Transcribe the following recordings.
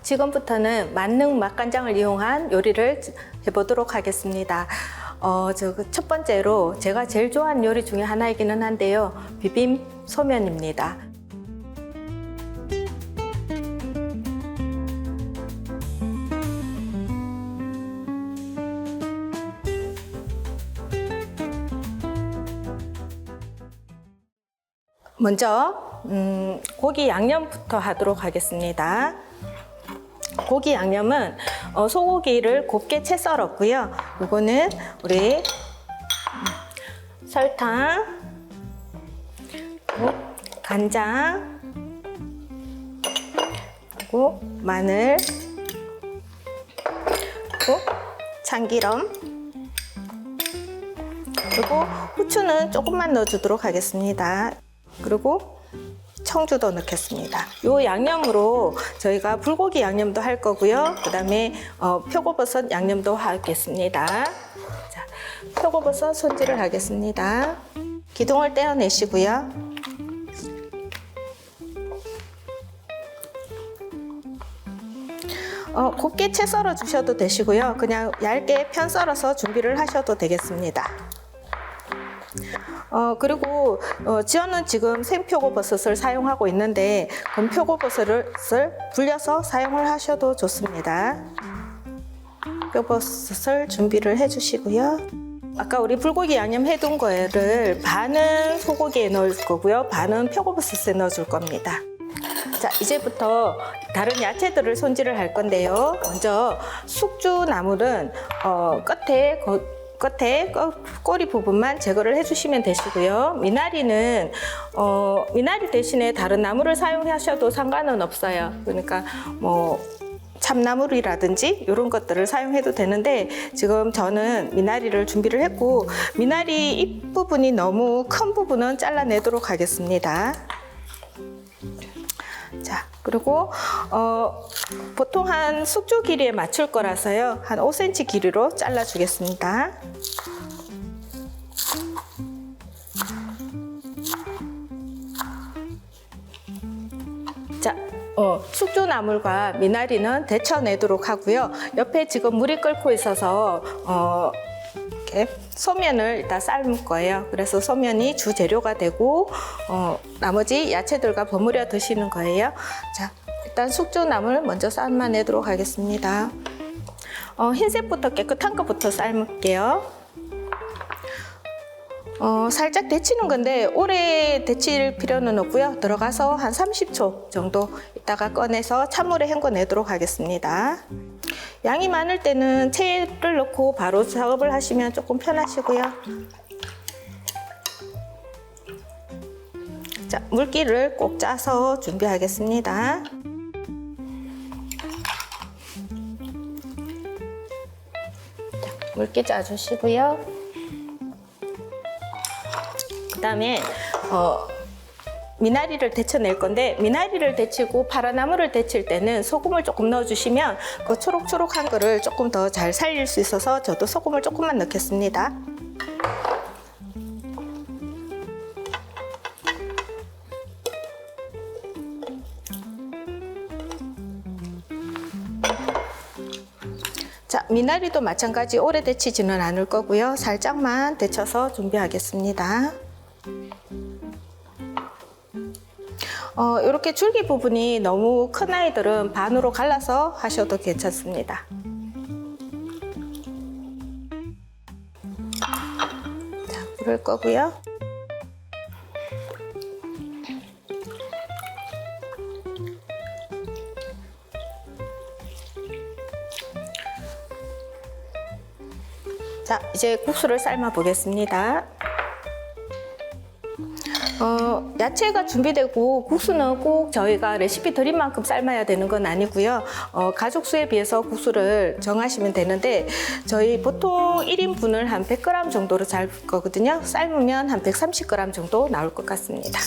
지금부터는 만능 맛간장을 이용한 요리를 해보도록 하겠습니다. 첫 번째로 제가 제일 좋아하는 요리 중에 하나이기는 한데요. 비빔 소면입니다. 먼저 고기 양념부터 하도록 하겠습니다. 고기 양념은 소고기를 곱게 채 썰었고요. 이거는 우리 설탕, 간장, 그리고 마늘, 그리고 참기름, 그리고 후추는 조금만 넣어주도록 하겠습니다. 그리고 청주도 넣겠습니다. 이 양념으로 저희가 불고기 양념도 할 거고요. 그 다음에 표고버섯 양념도 하겠습니다. 자, 표고버섯 손질을 하겠습니다. 기둥을 떼어내시고요. 곱게 채 썰어 주셔도 되시고요. 그냥 얇게 편 썰어서 준비를 하셔도 되겠습니다. 그리고 저는 지금 생표고버섯을 사용하고 있는데 금표고버섯을 불려서 사용을 하셔도 좋습니다. 표고버섯을 준비를 해주시고요. 아까 우리 불고기 양념 해둔 거를 반은 소고기에 넣을 거고요. 반은 표고버섯에 넣어줄 겁니다. 자, 이제부터 다른 야채들을 손질을 할 건데요. 먼저 숙주나물은 끝에 꼬리 부분만 제거를 해주시면 되시고요. 미나리는 미나리 대신에 다른 나물을 사용하셔도 상관은 없어요. 그러니까 뭐 참나물이라든지 이런 것들을 사용해도 되는데 지금 저는 미나리를 준비를 했고 미나리 잎 부분이 너무 큰 부분은 잘라내도록 하겠습니다. 자, 그리고 보통 한 숙주 길이에 맞출 거라서요. 한 5cm 길이로 잘라 주겠습니다. 자, 숙주나물과 미나리는 데쳐내도록 하고요. 옆에 지금 물이 끓고 있어서 이렇게 소면을 일단 삶을 거예요. 그래서 소면이 주 재료가 되고 나머지 야채들과 버무려 드시는 거예요. 자, 일단 숙주나물 먼저 삶아내도록 하겠습니다. 흰색부터 깨끗한 것부터 삶을게요. 살짝 데치는 건데 오래 데칠 필요는 없고요. 들어가서 한 30초 정도 있다가 꺼내서 찬물에 헹궈내도록 하겠습니다. 양이 많을 때는 채를 넣고 바로 작업을 하시면 조금 편하시고요. 자, 물기를 꼭 짜서 준비하겠습니다. 자, 물기 짜주시고요. 그 다음에 미나리를 데쳐낼 건데 미나리를 데치고 파라나물을 데칠 때는 소금을 조금 넣어주시면 그 초록초록한 거를 조금 더 잘 살릴 수 있어서 저도 소금을 조금만 넣겠습니다. 자, 미나리도 마찬가지 오래 데치지는 않을 거고요. 살짝만 데쳐서 준비하겠습니다. 이렇게 줄기 부분이 너무 큰 아이들은 반으로 갈라서 하셔도 괜찮습니다. 자, 불을 끄고요. 자, 이제 국수를 삶아 보겠습니다. 야채가 준비되고 국수는 꼭 저희가 레시피 드린 만큼 삶아야 되는 건 아니고요. 가족 수에 비해서 국수를 정하시면 되는데 저희 보통 1인분을 한 100g 정도로 삶을 거거든요. 삶으면 한 130g 정도 나올 것 같습니다.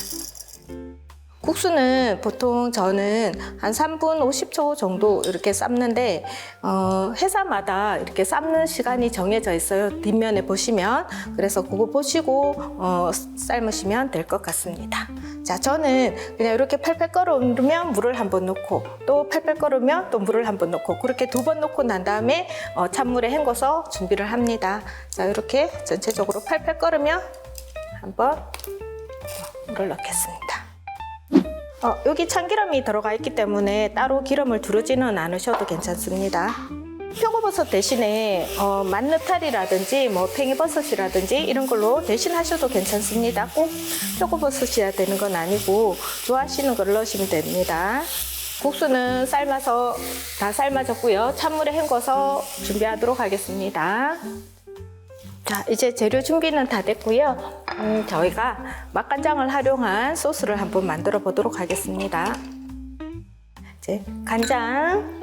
국수는 보통 저는 한 3분 50초 정도 이렇게 삶는데 회사마다 이렇게 삶는 시간이 정해져 있어요. 뒷면에 보시면. 그래서 그거 보시고 삶으시면 될 것 같습니다. 자, 저는 그냥 이렇게 팔팔 끓으면 물을 한번 넣고 또 팔팔 끓으면 또 물을 한번 넣고 그렇게 2번 넣고 난 다음에 찬물에 헹궈서 준비를 합니다. 자, 이렇게 전체적으로 팔팔 끓으면 한번 물을 넣겠습니다. 여기 참기름이 들어가 있기 때문에 따로 기름을 두르지는 않으셔도 괜찮습니다. 표고버섯 대신에 만느타리라든지 뭐 팽이버섯이라든지 이런 걸로 대신하셔도 괜찮습니다. 꼭 표고버섯이어야 되는 건 아니고 좋아하시는 걸 넣으시면 됩니다. 국수는 삶아서 다 삶아졌고요. 찬물에 헹궈서 준비하도록 하겠습니다. 자, 이제 재료 준비는 다 됐고요. 저희가 맛간장을 활용한 소스를 한번 만들어 보도록 하겠습니다. 이제 간장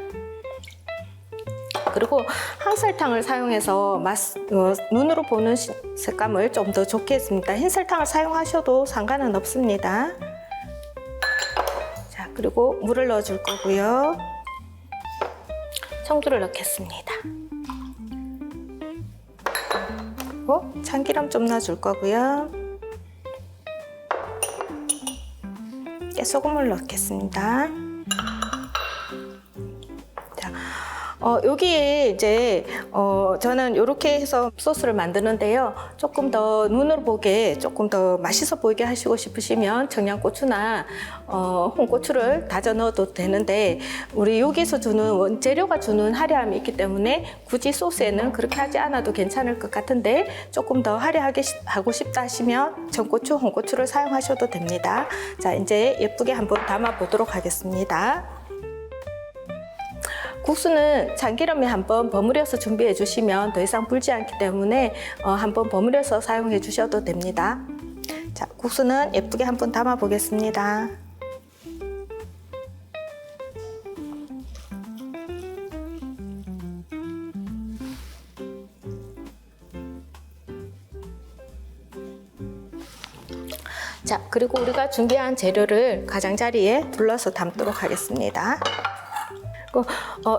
그리고 항설탕을 사용해서 눈으로 보는 색감을 좀 더 좋게 했습니다. 흰설탕을 사용하셔도 상관은 없습니다. 자, 그리고 물을 넣어줄 거고요. 청주를 넣겠습니다. 그리고 참기름 좀 넣어줄 거고요. 깨소금을 넣겠습니다. 자, 여기에 이제 저는 이렇게 해서 소스를 만드는데요. 조금 더 눈으로 보게 조금 더 맛있어 보이게 하시고 싶으시면 청양고추나 홍고추를 다져 넣어도 되는데 우리 여기서 주는 원재료가 주는 화려함이 있기 때문에 굳이 소스에는 그렇게 하지 않아도 괜찮을 것 같은데 조금 더 화려하게 하고 싶다 하시면 전고추, 홍고추를 사용하셔도 됩니다. 자, 이제 예쁘게 한번 담아 보도록 하겠습니다. 국수는 참기름에 한번 버무려서 준비해 주시면 더 이상 불지 않기 때문에 한번 버무려서 사용해 주셔도 됩니다. 자, 국수는 예쁘게 한번 담아 보겠습니다. 자, 그리고 우리가 준비한 재료를 가장자리에 둘러서 담도록 하겠습니다.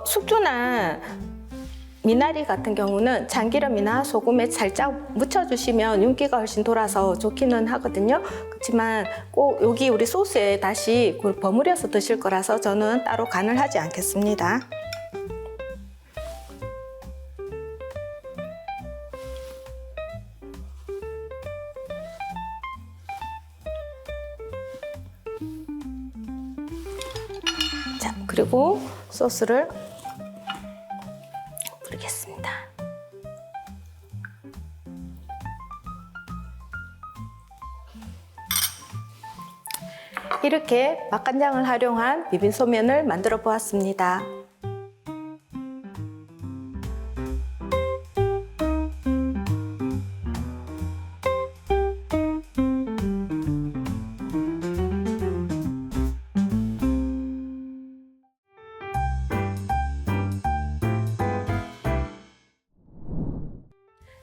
숙주나 미나리 같은 경우는 참기름이나 소금에 살짝 묻혀주시면 윤기가 훨씬 돌아서 좋기는 하거든요. 그렇지만 꼭 여기 우리 소스에 다시 그걸 버무려서 드실 거라서 저는 따로 간을 하지 않겠습니다. 자, 그리고 소스를 뿌리겠습니다. 이렇게 맛간장을 활용한 비빔소면을 만들어 보았습니다.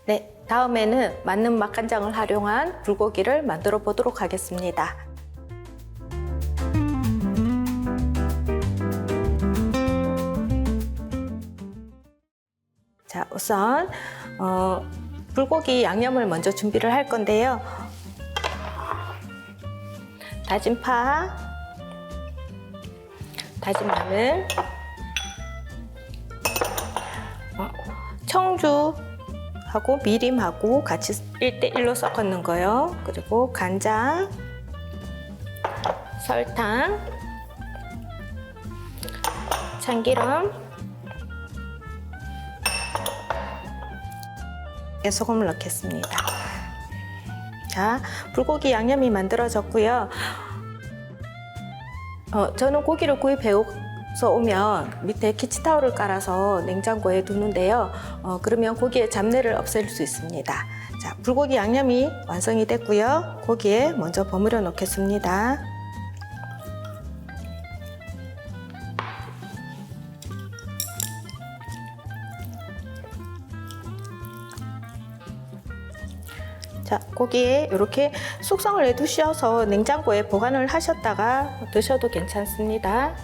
네, 다음에는 맞는 맛간장을 활용한 불고기를 만들어 보도록 하겠습니다. 자, 우선 불고기 양념을 먼저 준비를 할 건데요. 다진 파, 다진 마늘, 청주하고 미림하고 같이 1대1로 섞어 넣은 거요. 그리고 간장, 설탕, 참기름, 소금을 넣겠습니다. 자, 불고기 양념이 만들어졌고요. 저는 고기를 구입해서 오면 밑에 키친타올을 깔아서 냉장고에 두는데요. 그러면 고기의 잡내를 없앨 수 있습니다. 자, 불고기 양념이 완성이 됐고요. 고기에 먼저 버무려 놓겠습니다. 자, 고기에 이렇게 숙성을 해 두셔서 냉장고에 보관을 하셨다가 드셔도 괜찮습니다.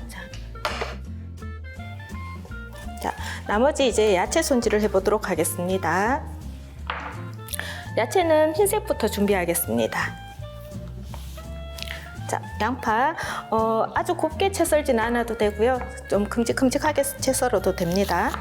자, 나머지 이제 야채 손질을 해보도록 하겠습니다. 야채는 흰색부터 준비하겠습니다. 자, 양파 아주 곱게 채 썰지는 않아도 되고요. 좀 큼직큼직하게 채 썰어도 됩니다.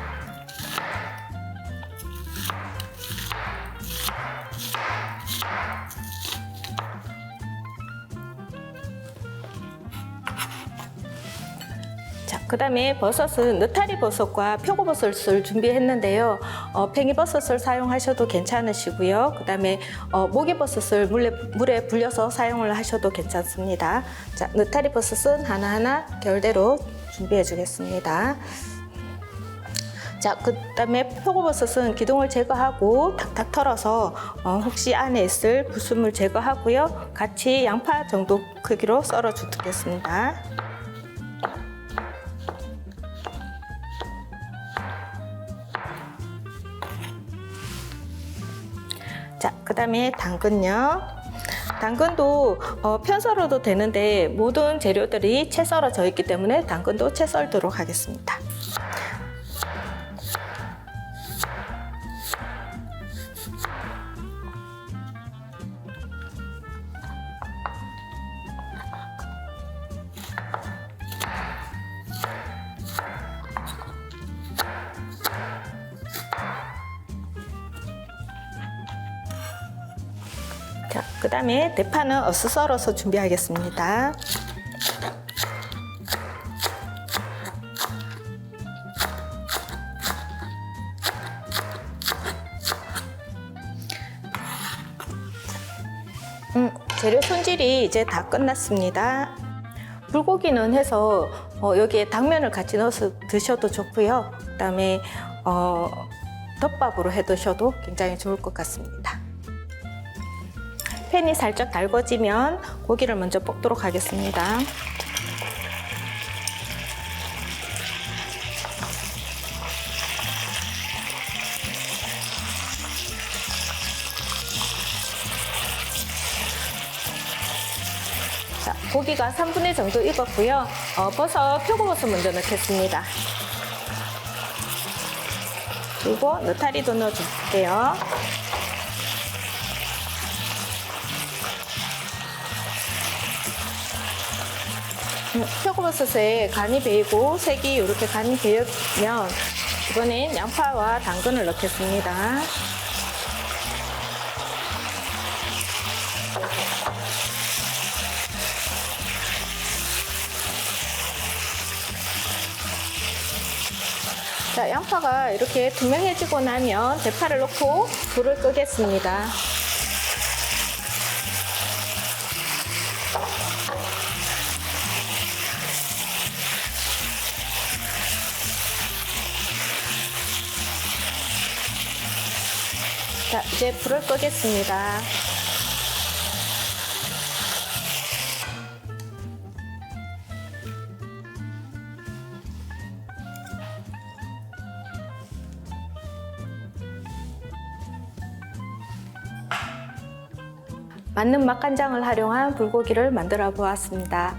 자, 그 다음에 버섯은 느타리 버섯과 표고버섯을 준비했는데요. 팽이버섯을 사용하셔도 괜찮으시고요. 그 다음에 목이버섯을 물에 불려서 사용을 하셔도 괜찮습니다. 자, 느타리 버섯은 하나하나 결대로 준비해 주겠습니다. 자, 그 다음에 표고버섯은 기둥을 제거하고 탁탁 털어서 혹시 안에 있을 불순물 제거하고요. 같이 양파 정도 크기로 썰어 주겠습니다. 자, 그 다음에 당근요. 당근도 편 썰어도 되는데 모든 재료들이 채 썰어져 있기 때문에 당근도 채 썰도록 하겠습니다. 자, 그 다음에 대파는 어슷 썰어서 준비하겠습니다. 재료 손질이 이제 다 끝났습니다. 불고기는 해서 여기에 당면을 같이 넣어서 드셔도 좋고요. 그 다음에 덮밥으로 해 드셔도 굉장히 좋을 것 같습니다. 팬이 살짝 달궈지면 고기를 먼저 볶도록 하겠습니다. 자, 고기가 3분의 1 정도 익었고요. 표고버섯 먼저 넣겠습니다. 그리고 느타리도 넣어줄게요. 표고버섯에 간이 배이고 색이 이렇게 간이 배이면 이번엔 양파와 당근을 넣겠습니다. 자, 양파가 이렇게 투명해지고 나면 대파를 넣고 불을 끄겠습니다. 자, 이제 불을 끄겠습니다. 맞는 맛간장을 활용한 불고기를 만들어 보았습니다.